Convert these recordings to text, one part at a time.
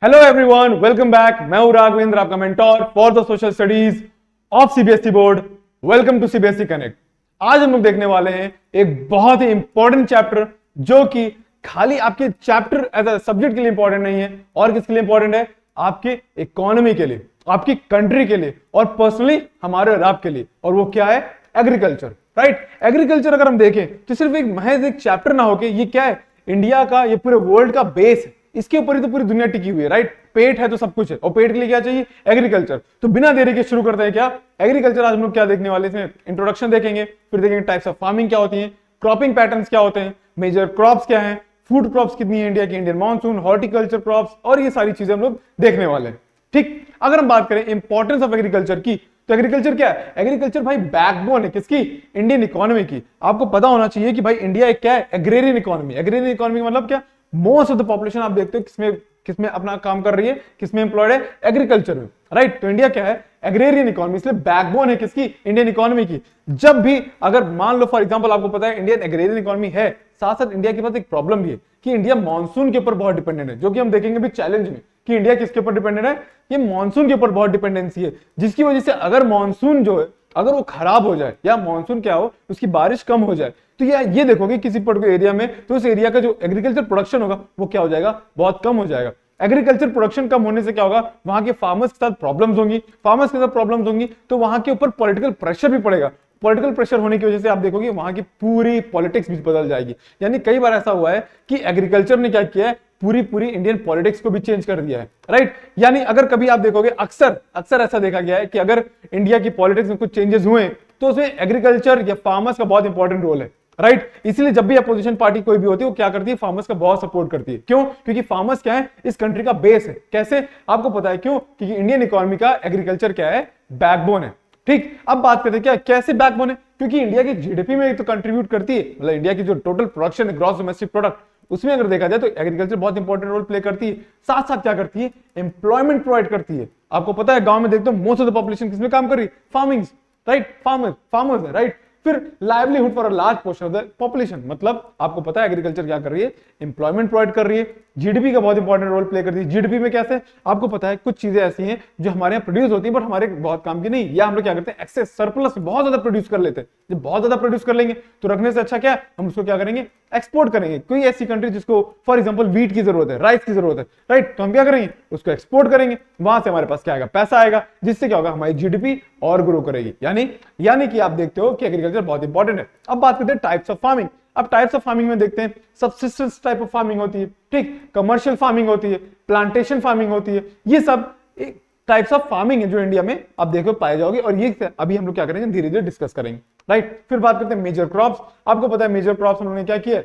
Hello everyone, welcome back. मैं हूं राघवेंद्र, आपका mentor for the social studies of CBSE board. Welcome to CBSE connect. आज हम लोग देखने वाले हैं एक बहुत ही इंपॉर्टेंट चैप्टर, जो कि खाली आपके चैप्टर एज अ सब्जेक्ट के लिए इंपॉर्टेंट नहीं है, और किसके लिए इंपॉर्टेंट है? आपके इकोनॉमी के लिए, आपकी कंट्री के लिए, और पर्सनली हमारे और आपके लिए। और वो क्या है? एग्रीकल्चर। राइट। एग्रीकल्चर अगर हम देखें तो सिर्फ एक महज एक चैप्टर ना होके ये क्या है? इंडिया का, ये पूरे वर्ल्ड का बेस है। इसके ऊपर ही तो पूरी दुनिया टिकी हुई है। राइट। पेट है तो सब कुछ है, और पेट के लिए क्या चाहिए? एग्रीकल्चर। तो बिना देरी के शुरू करते हैं क्या एग्रीकल्चर। आज हम लोग क्या देखने वाले हैं? इंट्रोडक्शन देखेंगे, फिर देखेंगे टाइप्स ऑफ फार्मिंग क्या होती है, क्रॉपिंग पैटर्न्स क्या होते हैं, मेजर क्रॉप्स क्या है, फूड क्रॉप्स कितनी है इंडिया की, इंडियन मानसून, हॉर्टिकल्चर क्रॉप्स, और ये सारी चीजें हम लोग देखने वाले हैं। ठीक। अगर हम बात करें इंपॉर्टेंस ऑफ एग्रीकल्चर की, तो एग्रीकल्चर क्या है? एग्रीकल्चर भाई बैकबोन है किसकी? इंडियन इकोनॉमी की। आपको पता होना चाहिए कि भाई इंडिया एक क्या है? Agrarian economy. एग्रेरियन इकोनॉमी मतलब क्या? मोस्ट ऑफ द पॉपुलेशन आप देखते हो किसमें किसमें अपना काम कर रही है, किसमें एम्प्लॉयड है? एग्रीकल्चर में। राइट। तो इंडिया क्या है? एग्रेरियन इकोनॉमी, इसलिए बैकबोन है किसकी? इंडियन इकोनॉमी की। जब भी अगर मान लो फॉर एग्जांपल आपको पता है इंडियन एग्रेरियन इकोनॉमी है, साथ साथ इंडिया के पास एक प्रॉब्लम भी है कि इंडिया मानसून के ऊपर बहुत डिपेंडेंट है, जो कि हम देखेंगे भी चैलेंज में कि इंडिया किसके ऊपर डिपेंडेंट है? ये मानसून के ऊपर बहुत डिपेंडेंसी है, जिसकी वजह से अगर मानसून जो है अगर वो खराब हो जाए, या मानसून क्या हो, उसकी बारिश कम हो जाए, तो ये देखोगे किसी पर्टिकुलर एरिया में, तो उस एरिया का जो एग्रीकल्चर प्रोडक्शन होगा वो क्या हो जाएगा? बहुत कम हो जाएगा। एग्रीकल्चर प्रोडक्शन कम होने से क्या होगा? वहां के फार्मर्स के साथ प्रॉब्लम्स होंगी। फार्मर्स के साथ प्रॉब्लम्स होंगी तो वहां के ऊपर पॉलिटिकल प्रेशर भी पड़ेगा। पॉलिटिकल प्रेशर होने की वजह से आप देखोगे वहां की पूरी पॉलिटिक्स भी बदल जाएगी। यानी कई बार ऐसा हुआ है कि एग्रीकल्चर ने क्या किया है? पूरी इंडियन पॉलिटिक्स को भी चेंज कर दिया है। राइट। यानी अगर कभी आप देखोगे, अक्सर ऐसा देखा गया है कि अगर इंडिया की पॉलिटिक्स में कुछ चेंजेस हुए तो उसमें एग्रीकल्चर या फार्मर्स का बहुत इंपॉर्टेंट रोल है। राइट। इसलिए जब भी अपोजिशन पार्टी कोई भी होती है वो क्या करती है? फार्मर्स का बहुत सपोर्ट करती है। क्यों? क्योंकि फार्मर्स क्या है? इस कंट्री का बेस है। कैसे? आपको पता है क्यों? क्योंकि इंडियन इकोनॉमी का एग्रीकल्चर क्या है? बैकबोन है। ठीक। अब बात करते हैं क्या कैसे बैकबोन है? क्योंकि इंडिया की जीडीपी में तो कंट्रीब्यूट करती है, मतलब इंडिया की जो टोटल प्रोडक्शन है, ग्रॉस डोमेस्टिक प्रोडक्ट, उसमें अगर देखा जाए तो एग्रीकल्चर बहुत इंपॉर्टेंट रोल प्ले करती है। साथ साथ क्या करती है? एम्प्लॉयमेंट प्रोवाइड करती है। आपको पता है गांव में देखते हो मोस्ट ऑफ द पॉपुलेशन किसमें काम कर रही है? फार्मिंग। राइट। फार्मर्स है। राइट। फिर livelihood for a large portion of the population, मतलब आपको पता है एग्रीकल्चर क्या कर रही है? एम्प्लॉयमेंट प्रोवाइड कर रही है। जीडीपी का बहुत इंपॉर्टेंट रोल प्ले करती है। जीडीपी में कैसे? आपको पता है कुछ चीजें ऐसी हैं जो हमारे यहाँ प्रोड्यूस होती है बट हमारे बहुत काम की नहीं, या हम लोग क्या करते हैं? एक्सेस, सरप्लस बहुत ज्यादा प्रोड्यूस कर लेते हैं। जब बहुत ज्यादा प्रोड्यूस कर लेंगे तो रखने से अच्छा क्या है? हम उसको क्या करेंगे? एक्सपोर्ट करेंगे। कोई ऐसी कंट्री जिसको फॉर एग्जांपल व्हीट की जरूरत है, राइस की जरूरत है, राइट, तो हम क्या करेंगे? उसको एक्सपोर्ट करेंगे। वहां से हमारे पास क्या आएगा? पैसा आएगा, जिससे क्या होगा? हमारी जीडीपी और ग्रो करेगी। यानी कि आप देखते हो कि एग्रीकल्चर बहुत इंपॉर्टेंट है। अब बात करते हैं टाइप्स ऑफ फार्मिंग। अब टाइप्स ऑफ फार्मिंग में देखते हैं, सबसिस्टेंस टाइप ऑफ फार्मिंग होती है, ठीक, कमर्शियल फार्मिंग होती है, प्लांटेशन फार्मिंग होती है। ये सब टाइप्स ऑफ फार्मिंग है जो इंडिया में आप देखो पाए जाओगे, और ये अभी हम लोग क्या करेंगे? धीरे धीरे डिस्कस करेंगे। राइट। फिर बात करते हैं मेजर क्रॉप्स। आपको पता है मेजर क्रॉप्स उन्होंने क्या किया?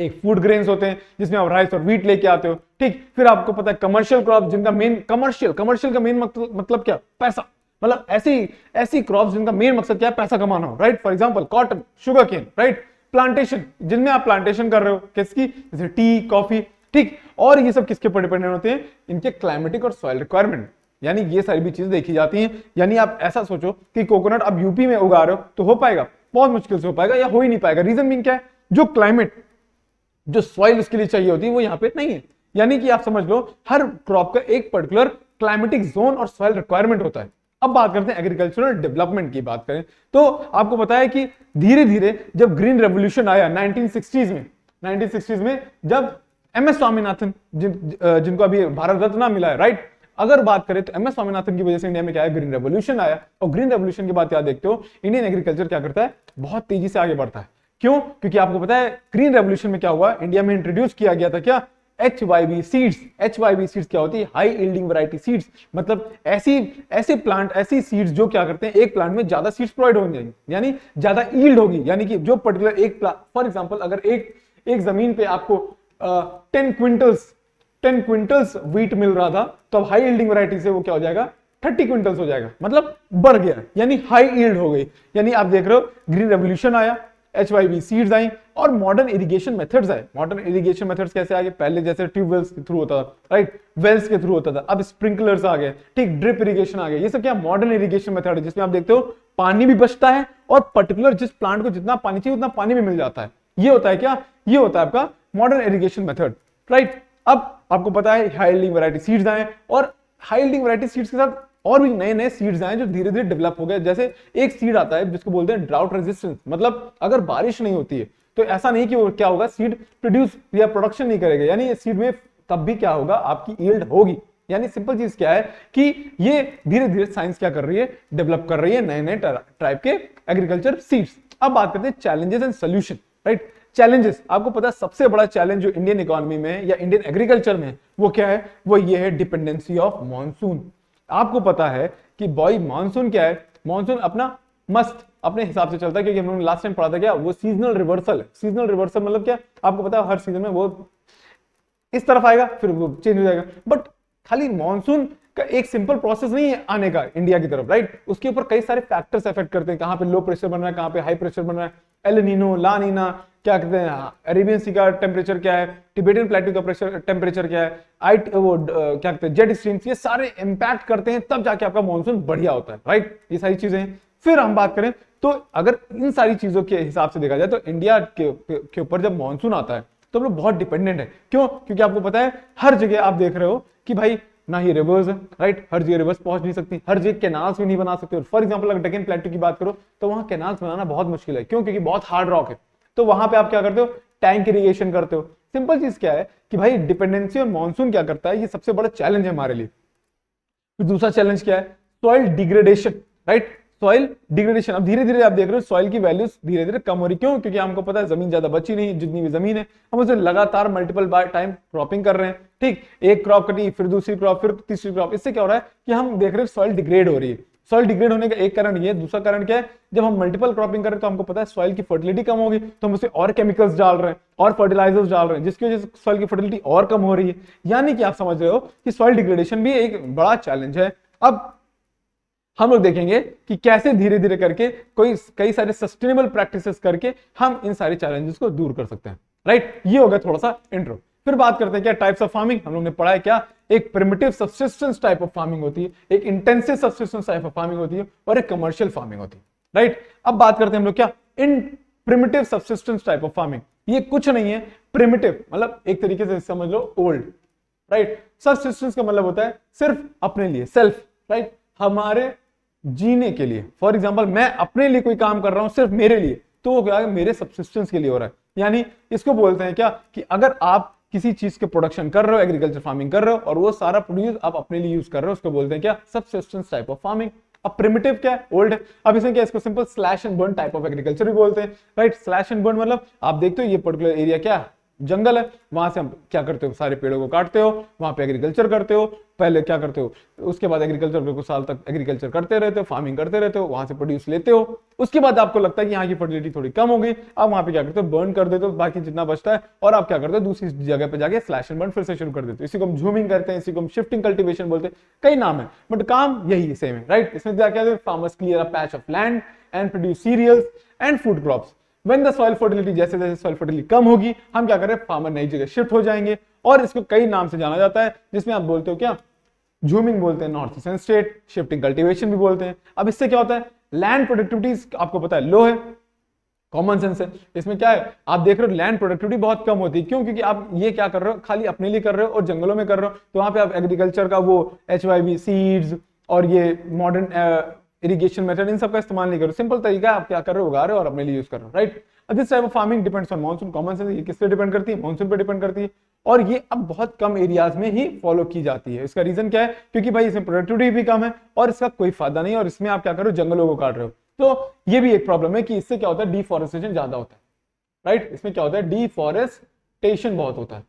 एक फूड ग्रेन्स होते हैं जिसमें आप राइस और व्हीट लेके आते हो। ठीक। फिर आपको पता है कमर्शियल क्रॉप, जिनका मेन कमर्शियल का मेन मतलब क्या? पैसा। मतलब ऐसी क्रॉप्स जिनका मेन मकसद क्या है? पैसा कमाना हो। Right. For example cotton, sugar cane. Right. Plantation, जिनमें आप प्लांटेशन कर रहे हो किसकी? जैसे टी, कॉफी। ठीक। और ये सब किसके ऊपर डिपेंडेंट होते हैं? इनके क्लाइमेटिक और सॉइल रिक्वायरमेंट। यानी ये सारी भी चीजें देखी जाती हैं। यानी आप ऐसा सोचो कि कोकोनट आप यूपी में उगा रहे हो तो हो पाएगा? बहुत मुश्किल से हो पाएगा, या हो ही नहीं पाएगा। रीजन मीन क्या है? जो क्लाइमेट, जो सॉइल उसके लिए चाहिए होती है वो यहाँ पे नहीं है। यानी कि आप समझ लो हर क्रॉप का एक पर्टिकुलर क्लाइमेटिक जोन और सॉइल रिक्वायरमेंट होता है। अब बात करते हैं एग्रीकल्चरल डेवलपमेंट की। बात करें तो आपको पता है कि धीरे धीरे जब ग्रीन रेवोल्यूशन आया 1960s में जब एमएस स्वामीनाथन, जिनको अभी भारत रत्न मिला है, राइट, अगर बात करें तो एमएस स्वामीनाथन की वजह से इंडिया में क्या है? ग्रीन रेवोल्यूशन आया। और ग्रीन रेवोल्यूशन की बात याद देखते हो, इंडियन एग्रीकल्चर क्या करता है? बहुत तेजी से आगे बढ़ता है। क्यों? क्योंकि आपको पता है ग्रीन रेवोल्यूशन में क्या हुआ? इंडिया में इंट्रोड्यूस किया गया था क्या? HYV seeds. HYV सीड्स क्या होती है? High yielding variety seeds. मतलब ऐसे प्लांट, ऐसी सीड्स जो क्या करते हैं? एक प्लांट में ज्यादा सीड्स प्रोवाइड हो जाएंगे, यानी ज्यादा यील्ड होगी। यानी कि जो पर्टिकुलर एक फॉर एग्जांपल अगर एक जमीन पे आपको 10 क्विंटल्स व्हीट मिल रहा था, तो अब हाई यील्डिंग वैरायटी से वो क्या हो जाएगा? 30 क्विंटल्स हो जाएगा। मतलब बढ़ गया, यानी हाई यील्ड हो गई। यानी आप देख रहे हो ग्रीन रेवोल्यूशन आया, HYV सीड्स आई, और मॉडर्न इरिगेशन मेथड्स आए। मॉडर्न इरिगेशन मेथड्स कैसे आ गए? पहले जैसे ट्यूबवेल्स के थ्रू होता था, राइट, वेल्स के थ्रू होता था, अब स्प्रिंकलर्स आ गए, ठीक, ड्रिप इरिगेशन आ गए। ये सब क्या? मॉडर्न इरिगेशन मेथड है, जिसमें आप देखते हो पानी भी बचता है और पर्टिकुलर जिस प्लांट को जितना पानी चाहिए उतना पानी भी मिल जाता है। ये होता है क्या? ये होता है आपका मॉडर्न इरिगेशन मेथड। राइट। अब आपको पता है हाई यील्डिंग वैरायटी सीड्स आए और हाई यील्डिंग वैरायटी सीड्स के साथ और भी नए नए सीड्स आए जो धीरे धीरे डेवलप हो गए। जैसे एक सीड आता है जिसको बोलते हैं ड्राउट रेजिस्टेंस, मतलब अगर बारिश नहीं होती है तो ऐसा नहीं कि वो क्या होगा, सीड प्रोड्यूस या प्रोडक्शन नहीं करेगा, यानी सीड में तब भी क्या होगा, आपकी यील्ड होगी। यानी सिंपल चीज क्या है कि ये धीरे धीरे साइंस क्या कर रही है, डेवलप कर रही है नए नए टाइप के एग्रीकल्चर सीड्स। अब बात करते हैं challenges and solution, right. Challenges, आपको पता है सबसे बड़ा चैलेंज जो इंडियन इकोनॉमी में है या इंडियन एग्रीकल्चर में है वो क्या है, वो ये है डिपेंडेंसी ऑफ मॉनसून। आपको पता है कि भाई मॉनसून क्या है, मॉनसून अपना मस्त अपने हिसाब से चलता है, क्योंकि हम लोगों ने लास्ट टाइम पढ़ा था क्या, वो सीजनल रिवर्सल है। सीजनल रिवर्सल मतलब क्या, आपको पता है हर सीजन में वो इस तरफ आएगा फिर वो चेंज हो जाएगा। बट खाली मॉनसून का एक सिंपल प्रोसेस नहीं है आने का इंडिया की तरफ, राइट। उसके ऊपर कई सारे फैक्टर्स इफेक्ट करते हैं, कहां पे लो प्रेशर बन रहा है, कहां पे हाई प्रेशर बन रहा है, एल नीनो, ला नीना, क्या कहते हैं, अरेबियन सी का टेम्परेचर क्या है, टिबेटियन प्लेटू का प्रेशर टेम्परेचर क्या है, क्या कहते हैं जेट स्ट्रीम्स, ये सारे इंपैक्ट करते हैं, तब जाके आपका मॉनसून बढ़िया होता है, राइट। ये सारी चीजें हैं। फिर हम बात करें तो अगर इन सारी चीजों के हिसाब से देखा जाए तो इंडिया के ऊपर जब मॉनसून आता है तो हम लोग बहुत डिपेंडेंट है। क्यों? क्योंकि आपको पता है हर जगह आप देख रहे हो कि भाई ना ही रिवर्स है, राइट, हर जगह रिवर्स पहुंच नहीं सकती, हर जगह कैनाल्स भी नहीं बना सकते। फॉर एग्जांपल अगर डेक्कन प्लेटू की बात करो तो वहां कैनाल्स बनाना बहुत मुश्किल है। क्यों? क्योंकि बहुत हार्ड रॉक है। तो वहां पे आप क्या करते हो, टैंक इरिगेशन करते हो। सिंपल चीज क्या है कि भाई डिपेंडेंसी और मॉनसून क्या करता है, ये सबसे बड़ा चैलेंज है हमारे लिए। फिर दूसरा चैलेंज क्या है, soil degradation, right, soil degradation. अब धीरे धीरे आप देख रहे हो सॉइल की वैल्यूज धीरे धीरे कम हो रही। क्यों? क्योंकि हमको पता है जमीन ज्यादा बची नहीं, जितनी भी जमीन है हम उसे लगातार मल्टीपल बार टाइम क्रॉपिंग कर रहे हैं, ठीक। एक क्रॉप कटी, फिर दूसरी क्रॉप, फिर तीसरी क्रॉप। इससे क्या हो रहा है कि हम देख रहे हैं सॉइल डिग्रेड हो रही है। सॉइल डिग्रेड होने का एक कारण ये है। दूसरा कारण क्या है, जब हम मल्टीपल क्रॉपिंग कर रहे हैं तो हमको पता है सॉइल की फर्टिलिटी कम होगी, तो हम उसे और केमिकल्स डाल रहे हैं और फर्टिलाइजर्स डाल रहे हैं, जिसकी वजह से सॉइल की फर्टिलिटी और कम हो रही है। यानी कि आप समझ रहे हो कि सॉइल डिग्रेडेशन भी एक बड़ा चैलेंज है। अब हम लोग देखेंगे कि कैसे धीरे धीरे करके कई सारे सस्टेनेबल प्रैक्टिसेस करके हम इन सारे चैलेंजेस को दूर कर सकते हैं, राइट। ये हो गया थोड़ा सा इंट्रो। फिर बात करते हैं क्या टाइप्स ऑफ फार्मिंग। हम लोग ने पढ़ा है क्या, एक primitive subsistence type of farming होती है, एक intensive subsistence type of farming होती है और एक कमर्शियल फार्मिंग होती है, राइट। अब बात करते हैं हम लोग क्या, in primitive subsistence type of farming. ये कुछ नहीं है, प्रिमिटिव मतलब एक तरीके से समझ लो ओल्ड, राइट। सब्सिस्टेंस का मतलब होता है सिर्फ अपने लिए, सेल्फ, राइट, हमारे जीने के लिए। फॉर एग्जाम्पल मैं अपने लिए कोई काम कर रहा हूं सिर्फ मेरे लिए, तो वो क्या है, मेरे सब्सिस्टेंस के लिए हो रहा है। यानी इसको बोलते हैं क्या कि अगर आप किसी चीज के प्रोडक्शन कर रहे हो, एग्रीकल्चर फार्मिंग कर रहे हो और वो सारा प्रोड्यूस आप अपने लिए यूज कर रहे हो, उसको बोलते हैं क्या, सब्सिस्टेंस टाइप ऑफ फार्मिंग। अब प्रिमिटिव क्या है, ओल्ड है। अब इसमें क्या, इसको simple slash and burn type of agriculture भी बोलते हैं, राइट। स्लैश एंड बर्न मतलब आप देखते हो ये पर्टिकुलर एरिया क्या है, जंगल है, वहां से हम क्या करते हो, सारे पेड़ों को काटते हो, वहां पे एग्रीकल्चर करते हो, पहले क्या करते हो, उसके बाद एग्रीकल्चर कुछ साल तक एग्रीकल्चर करते रहते हो, फार्मिंग करते रहते हो, वहां से प्रोड्यूस लेते हो। उसके बाद आपको लगता है कि यहाँ की फर्टिलिटी थोड़ी कम हो गई, आप वहां पे क्या करते हो, बर्न कर देते हो बाकी जितना बचता है, और आप क्या करते हो, दूसरी जगह पे जाके स्लैश एंड बर्न फिर से शुरू कर देते हो। इसी को हम झूमिंग करते हैं, इसी को हम शिफ्टिंग कल्टीवेशन बोलते हैं, कई नाम है बट काम यही सेम है, राइट। इसमें क्या कहते हैं, farmers clear a patch of land and produce cereals and food crops. When the soil fertility, जैसे जैसे soil fertility कम होगी, हम क्या करें, फार्मर नई जगह शिफ्ट हो जाएंगे। और इसको कई नाम से जाना जाता है, जिसमें आप बोलते हो क्या, झूमिंग बोलते हैं, north eastern state, shifting cultivation भी बोलते हैं। अब इससे क्या होता है, लैंड प्रोडक्टिविटी आपको पता है लो है, कॉमन सेंस है। इसमें क्या है, आप देख रहे हो लैंड प्रोडक्टिविटी बहुत कम होती है। क्यों? क्योंकि आप ये क्या कर रहे हो, खाली अपने लिए कर रहे हो और जंगलों में कर रहे हो, तो वहां पे आप एग्रीकल्चर का वो HYV सीड्स और ये मॉडर्न इरिगेशन मेथड इन सब का इस्तेमाल नहीं करो। सिंपल तरीका आप क्या कर रहे हो, उगा रहे हो और अपने लिए यूज कर रहे हो, right. This type of farming depends on monsoon, common sense. ये किस पे डिपेंड करती है, मॉनसून पे डिपेंड करती है, और ये अब बहुत कम एरियाज में ही फॉलो की जाती है। इसका रीजन क्या है, क्योंकि भाई इसमें प्रोडक्टिविटी भी कम है और इसका कोई फायदा नहीं है, और इसमें आप क्या करो, जंगलों को काट रहे हो। तो ये भी एक प्रॉब्लम है कि इससे क्या होता है, डिफॉरेस्टेशन ज्यादा होता है, राइट। इसमें क्या होता है, डिफॉरेस्टेशन बहुत होता है,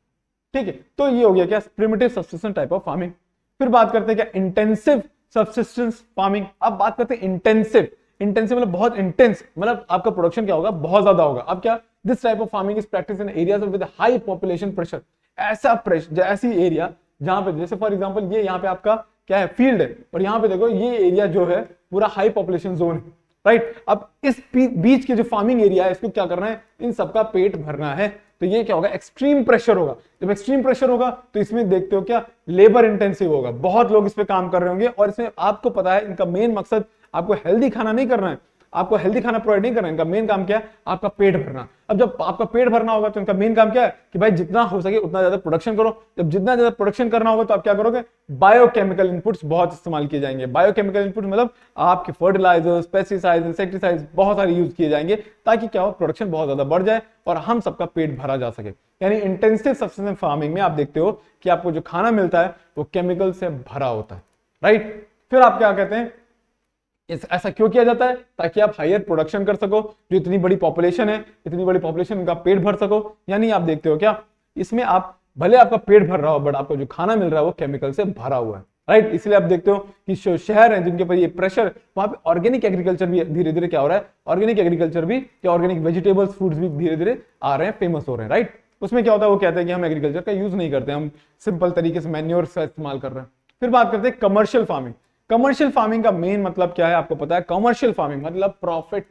ठीक है। तो ये हो गया क्या, primitive subsistence type of farming. फिर बात करते हैं क्या, इंटेंसिव सब्सिस्टेंस फार्मिंग। अब बात करते हैं इंटेंसिव। इंटेंसिव मतलब बहुत इंटेंस, मतलब आपका प्रोडक्शन क्या होगा, बहुत ज्यादा होगा। अब क्या, this type of farming is practice in areas with high population pressure. ऐसा प्रेशर, ऐसी एरिया जहां पे, जैसे फॉर एग्जांपल ये यहाँ पे आपका क्या है, फील्ड है, और यहाँ पे देखो ये एरिया जो है पूरा हाई पॉपुलेशन जोन है, राइट। अब इस बीच के जो फार्मिंग एरिया है, इसको क्या करना है, इन सबका पेट भरना है। तो ये क्या होगा, एक्सट्रीम प्रेशर होगा। जब एक्सट्रीम प्रेशर होगा तो इसमें देखते हो क्या, लेबर इंटेंसिव होगा, बहुत लोग इस पे काम कर रहे होंगे, और इसमें आपको पता है इनका मेन मकसद आपको हेल्दी खाना नहीं करना है, आपको हेल्दी खाना प्रोवाइड नहीं करना है, इनका मेन काम क्या है, आपका पेट भरना। अब जब आपका पेट भरना होगा तो इनका मेन काम क्या है कि भाई जितना हो सके उतना ज्यादा प्रोडक्शन करो। जब जितना ज्यादा प्रोडक्शन करना होगा तो आप क्या करोगे, बायोकेमिकल इनपुट्स बहुत इस्तेमाल किए जाएंगे। बायोकेमिकल इनपुट मतलब आपके फर्टिलाइजर्स, पेस्टिसाइड्स, इंसेक्टिसाइड्स बहुत सारे यूज किए जाएंगे ताकि क्या हो, प्रोडक्शन बहुत ज्यादा बढ़ जाए और हम सबका पेट भरा जा सके। यानी इंटेंसिव सब्सिस्टेंस फार्मिंग में आप देखते हो कि आपको जो खाना मिलता है वो केमिकल से भरा होता है, राइट। फिर आप क्या कहते हैं, ऐसा क्यों किया जाता है, ताकि आप हायर प्रोडक्शन कर सको। जो इतनी बड़ी पॉपुलेशन है, इतनी बड़ी पॉपुलेशन उनका पेट भर सको। यानी आप देखते हो क्या, इसमें आप भले आपका पेट भर रहा हो बट आपको जो खाना मिल रहा है वो केमिकल से भरा हुआ है, राइट। इसलिए आप देखते हो कि जो शहर है जिनके ऊपर ये प्रेशर, वहां पे ऑर्गेनिक एग्रीकल्चर भी धीरे धीरे क्या हो रहा है, ऑर्गेनिक एग्रीकल्चर भी या ऑर्गेनिक वेजिटेबल्स, फ्रूट्स भी धीरे धीरे आ रहे हैं, फेमस हो रहे हैं, राइट। उसमें क्या होता है, वो कहते हैं कि हम एग्रीकल्चर का यूज नहीं करते, हम सिंपल तरीके से मैन्योर का इस्तेमाल कर रहे हैं। फिर बात करते हैं कमर्शियल फार्मिंग। कमर्शियल फार्मिंग का मेन मतलब क्या है आपको पता है, कमर्शियल फार्मिंग मतलब प्रॉफिट,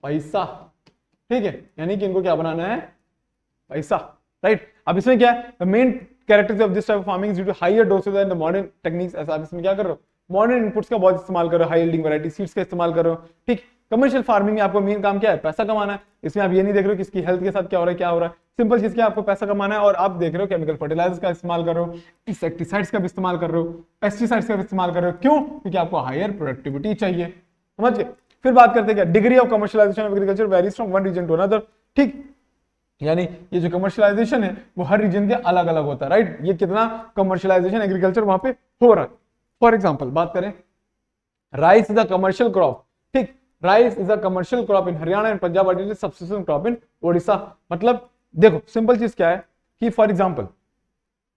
पैसा, ठीक है। यानी कि इनको क्या बनाना है, पैसा, राइट। अब इसमें क्या है, the main characteristics of this type of farming is due to higher dosage and the modern techniques. ऐसा आप इसमें क्या कर रहे हो, मॉडर्न इनपुट्स का बहुत इस्तेमाल कर रहे हो, हाई यील्डिंग वैरायटी सीड्स का इस्तेमाल कर रहे हो, ठीक। कमर्शियल फार्मिंग में आपको मेन काम क्या है, पैसा कमाना है। इसमें आप ये नहीं देख रहे हो किसकी हेल्थ के साथ क्या हो रहा है, क्या हो रहा है, सिंपल चीज क्या, आपको पैसा कमाना है। और आप देख रहे हो केमिकल फर्टिलाइजर्स का इस्तेमाल कर रहे हो, इंसेक्टिसाइड्स का भी इस्तेमाल कर रहे हो, पेस्टिसाइड्स का भी इस्तेमाल कर रहे हो। क्यों, क्योंकि आपको हायर प्रोडक्टिविटी चाहिए, समझ गए। फिर बात करते हैं क्या, degree of commercialisation of agriculture varies from one region to another, ठीक। यानी ये जो कमर्शियलाइजेशन है वो हर रीजन के अलग अलग होता है, राइट। ये कितना कमर्शियलाइजेशन एग्रीकल्चर वहां पे हो रहा है। फॉर एग्जाम्पल बात करें, rice is a commercial crop, ठीक। Rice is a commercial crop in Haryana and Punjab, but it is subsistence crop in Odisha. मतलब देखो सिंपल चीज क्या है कि फॉर एग्जाम्पल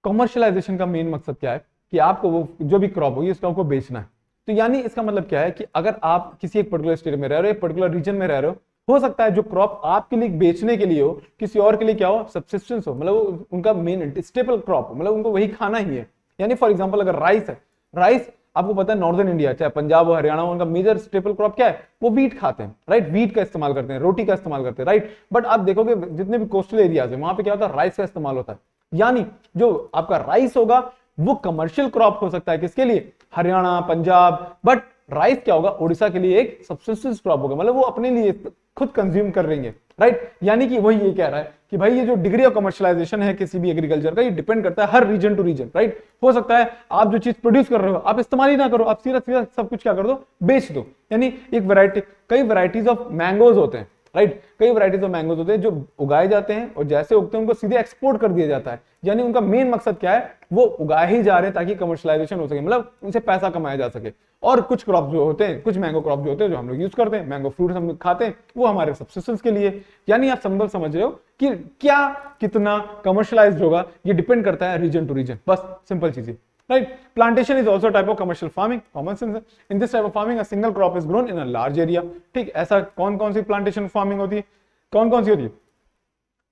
कमर्शियलाइजेशन का मेन मकसद क्या है कि आपको वो जो भी क्रॉप होगी उस क्रॉप को बेचना है। तो यानी इसका मतलब क्या है कि अगर आप किसी एक पर्टिकुलर स्टेट में रह रहे हो, एक पर्टिकुलर रीजन में रह रहे हो सकता है जो क्रॉप आपके लिए बेचने के लिए हो, किसी और के लिए क्या हो, सब्सिस्टेंस हो, मतलब उनका मेन स्टेपल क्रॉप, मतलब उनको वही खाना ही है। यानी फॉर एग्जांपल अगर राइस है, राइस आपको पता है नॉर्दर्न इंडिया चाहे पंजाब हो, हरियाणा हो, उनका मेजर स्टेपल क्रॉप क्या है, वो वीट खाते हैं, राइट। वीट का इस्तेमाल करते हैं, रोटी का इस्तेमाल करते हैं, राइट। बट आप देखोगे जितने भी कोस्टल एरियाज है वहां पे क्या होता है, राइस का इस्तेमाल होता है। यानी जो आपका राइस होगा वो कमर्शियल क्रॉप हो सकता है किसके लिए, हरियाणा, पंजाब, बट राइस क्या होगा, ओडिशा के लिए एक सब्सिस्टेंस क्रॉप होगा, मतलब वो अपने लिए खुद कंज्यूम कर रही है, राइट। यानी कि वही ये कह रहा है कि भाई ये जो डिग्री ऑफ कमर्शियलाइजेशन है किसी भी एग्रीकल्चर का, ये डिपेंड करता है हर रीजन टू रीजन, राइट। हो सकता है आप जो चीज प्रोड्यूस कर रहे हो आप इस्तेमाल ही ना करो, आप सीधा सीधा सब कुछ क्या कर दो, बेच दो। यानी एक वैरायटी, कई वैरायटीज ऑफ मैंगोज होते हैं, राइट। कई वैरायटीज ऑफ मैंगोज होते हैं जो उगाए जाते हैं और जैसे उगते हैं उनको सीधे एक्सपोर्ट कर दिया जाता है। यानी उनका मेन मकसद क्या है, वो उगाए ही जा रहे हैं ताकि कमर्शियलाइजेशन हो सके, मतलब उनसे पैसा कमाया जा सके। और कुछ क्रॉप जो होते हैं, कुछ मैंगो क्रॉप जो होते हैं जो हम लोग यूज करते हैं, मैंगो फ्रूट हम खाते हैं, वो हमारे सब्सिस्टेंस के लिए। यानी आप समझ रहे हो कि क्या कितना कमर्शियलाइज्ड होगा, ये डिपेंड करता है रीजन टू रीजन, बस सिंपल चीजें, right. Plantation is also a type of commercial farming, common sense है। In this type of farming a single crop is grown in a large area, ठीक। ऐसा कौन कौन सी प्लांटेशन फार्मिंग होती है, कौन कौन सी होती है,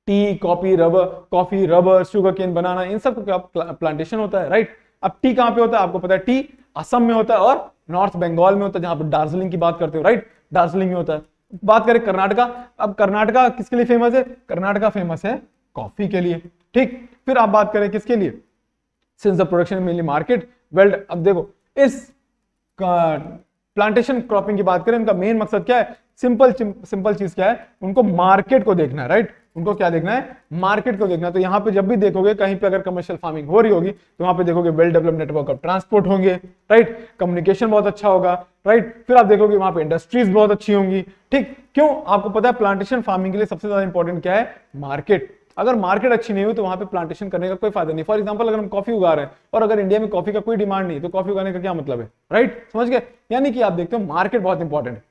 tea, coffee, rubber, sugarcane, banana, इन सब का प्लांटेशन होता है, राइट। अब टी कहां पे होता है आपको पता है, टी असम में होता है और नॉर्थ बंगाल में होता है, जहां पर दार्जिलिंग की बात करते हो, राइट, दार्जिलिंग में होता है। बात करें कर्नाटका, अब कर्नाटका किसके लिए फेमस है, कर्नाटका फेमस है कॉफी के लिए, ठीक। फिर आप बात करें किसके लिए, since the production mainly market weld. अब देखो इस प्लांटेशन क्रॉपिंग की बात करें, उनका मेन मकसद क्या है, सिंपल चीज क्या है, उनको मार्केट को देखना है, राइट। उनको क्या देखना है, मार्केट को देखना है। तो यहां पे जब भी देखोगे कहीं पे अगर कमर्शियल फार्मिंग हो रही होगी तो वहां पे देखोगे well developed network of transport होंगे, राइट, कम्युनिकेशन बहुत अच्छा होगा, राइट। फिर आप देखोगे वहां पे इंडस्ट्रीज बहुत अच्छी होंगी, ठीक। क्यों, आपको पता है प्लांटेशन फार्मिंग के लिए सबसे ज्यादा इंपॉर्टेंट क्या है, मार्केट। अगर मार्केट अच्छी नहीं हुई तो वहां पे प्लांटेशन करने का कोई फायदा नहीं। फॉर एग्जांपल अगर हम कॉफी उगा रहे हैं और अगर इंडिया में कॉफी का कोई डिमांड नहीं तो कॉफी उगाने का क्या मतलब है, राइट, समझ गए। यानी कि आप देखते हो मार्केट बहुत इंपॉर्टेंट है।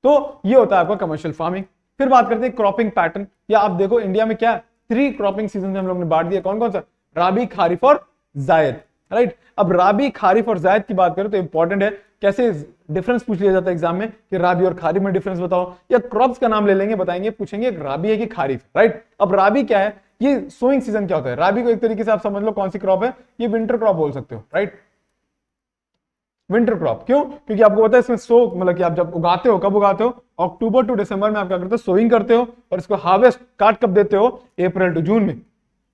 तो ये होता है आपका कमर्शियल फार्मिंग। फिर बात करते हैं क्रॉपिंग पैटर्न, या आप देखो इंडिया में क्या 3 क्रॉपिंग सीजन में हम लोग ने बांट दिया, कौन कौन सा, राबी, खारिफ और जायद, राइट। अब राबी, खारिफ और जायद की बात करें तो इंपॉर्टेंट है, कैसे डिफरेंस पूछ लिया जाता है एग्जाम में कि राबी और खारिफ में डिफरेंस बताओ, या क्रॉप्स का नाम ले लेंगे, बताएंगे, पूछेंगे राबी है कि खारिफ, राइट। अब राबी क्या है, ये सोइंग सीजन क्या होता है, राबी को एक तरीके से आप समझ लो कौन सी क्रॉप है, ये विंटर क्रॉप बोल सकते हो, राइट, विंटर क्रॉप। क्यों, क्योंकि आपको पता है इसमें सो मतलब कि आप जब उगाते हो, कब उगाते हो, अक्टूबर टू दिसंबर में आप क्या करते हो, सोइंग करते हो, और इसको हार्वेस्ट काट कब देते हो, अप्रैल टू जून में,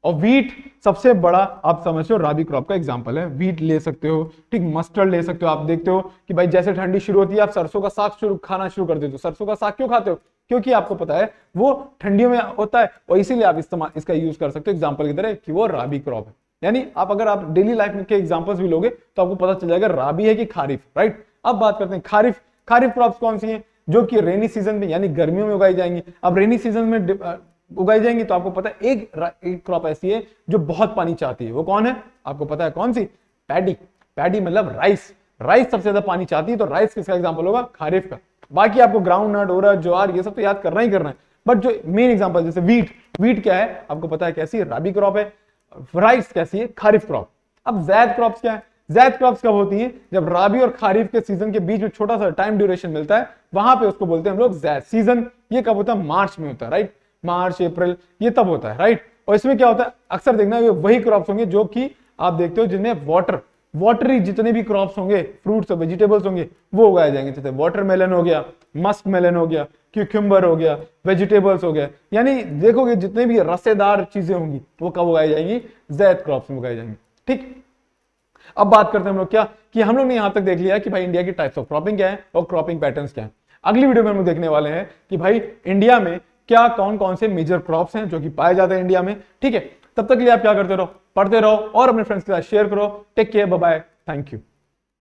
और वीट सबसे बड़ा आप समझते हो राबी क्रॉप का एग्जांपल है। वीट ले सकते हो, ठीक, मस्टर्ड ले सकते हो। आप देखते हो कि भाई जैसे ठंडी शुरू होती है आप सरसों का साग खाना शुरू कर देते हो। सरसों का साग क्यों खाते हो? क्योंकि आपको पता है वो ठंडियों में होता है और इसीलिए आप इस्तेमाल इसका यूज कर सकते हो एग्जाम्पल की तरह कि वो राबी क्रॉप है। यानी आप अगर आप डेली लाइफ के एग्जांपल्स भी लोगे तो आपको पता चल जाएगा राबी है कि खारिफ, राइट। अब बात करते हैं खारिफ। खारिफ क्रॉप्स कौन सी हैं? जो कि रेनी सीजन में यानी गर्मियों में उगाई जाएंगी। अब रेनी सीजन में उगाई जाएंगी तो आपको पता है एक क्रॉप ऐसी है जो बहुत पानी चाहती है। वो कौन है? आपको पता है कौन सी? पैडी। पैडी मतलब राइस। राइस सबसे ज्यादा पानी चाहती है, तो राइस किसका एग्जांपल होगा? खारिफ का। बाकी आपको ग्राउंड नट, उड़द, ज्वार ये सब तो याद करना ही करना है, बट जो मेन एग्जांपल जैसे वीट, वीट क्या है आपको पता है कैसी? राबी क्रॉप है। राइस कैसी है? खारिफ क्रॉप। अब जैद क्रॉप्स क्या है? जैद क्रॉप्स कब होती हैं? जब राबी और खारिफ के सीजन के बीच में छोटा सा टाइम ड्यूरेशन मिलता है, वहां पे उसको बोलते हैं हम लोग जैद सीजन। ये कब होता है? मार्च में होता है, राइट। मार्च अप्रैल ये तब होता है, राइट। और इसमें क्या होता है? अक्सर देखना ये वही क्रॉप्स होंगे जो कि आप देखते हो जिनमें वाटरी जितने भी क्रॉप्स होंगे, फ्रूट्स और वेजिटेबल्स होंगे वो उगाए जाएंगे। जैसे वाटरमेलन हो गया, मस्क मेलन हो गया, क्यूकम्बर हो गया, वेजिटेबल्स हो गया। यानी देखोगे जितने भी रसेदार चीजें होंगी वो कब उगाई जाएंगी? जैद क्रॉप्स में उगाई जाएंगी, ठीक। अब बात करते हैं हम लोग क्या कि हम लोग ने यहां तक देख लिया कि भाई इंडिया की टाइप्स ऑफ क्रॉपिंग क्या है और क्रॉपिंग पैटर्न्स क्या है। अगली वीडियो में हम लोग देखने वाले हैं कि भाई इंडिया में क्या कौन कौन से मेजर क्रॉप्स हैं जो कि पाए जाते हैं इंडिया में, ठीक है। तब तक के लिए आप क्या करते रहो? पढ़ते रहो और अपने फ्रेंड्स के साथ शेयर करो। Take care, bye bye, thank you.